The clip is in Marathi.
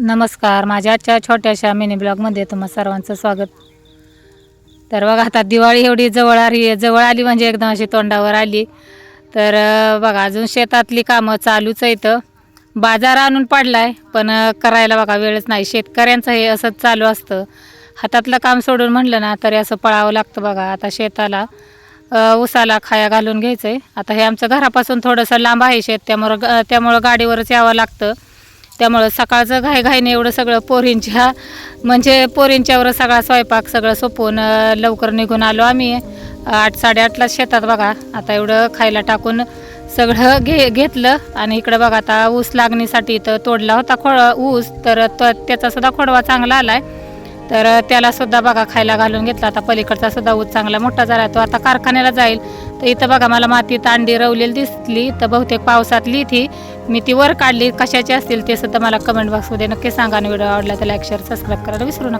नमस्कार, माझ्या आजच्या छोट्याशा मिनी ब्लॉगमध्ये तुम्हा सर्वांचं स्वागत. तर बघा, आता दिवाळी एवढी जवळ आली म्हणजे एकदम अशी तोंडावर आली. तर बघा, अजून शेतातली कामं चालूच आहेत. बाजार आणून पडलाय पण करायला बघा वेळच नाही. शेतकऱ्यांचं हे असंच चालू असतं. हातातलं काम सोडून म्हणलं ना तरी असं पळावं लागतं. बघा, आता शेताला ऊसाला खाया घालून घ्यायचं आहे. आता हे आमचं घरापासून थोडंसं लांब आहे शेत, त्यामुळं गाडीवरच यावं लागतं. त्यामुळं सकाळचं घाईघाईने एवढं सगळं पोरींच्यावर सगळा स्वयंपाक सगळं सोपवून लवकर निघून आलो आम्ही. 8-8:30ला शेतात बघा. आता एवढं खायला टाकून सगळं घेतलं आणि इकडं बघा आता ऊस लागणीसाठी तर तोडला होता ऊस. तर त्याचा सुद्धा खोडवा चांगला आला आहे. तर त्यालासुद्धा बघा खायला घालून घेतला. आता पलीकडचा सुद्धा ऊस चांगला मोठा झाला. तो आता कारखान्याला जाईल. तर इथं बघा मला मातीत अंडी रवलेली दिसली. तर बहुतेक पावसातली ती मी ती वर काढली. कशाची असतील ते सुद्धा मला कमेंट बॉक्समध्ये नक्की सांगा. आणि व्हिडिओ आवडला तर लाईक शेअर सबस्क्राईब करायला विसरू नका.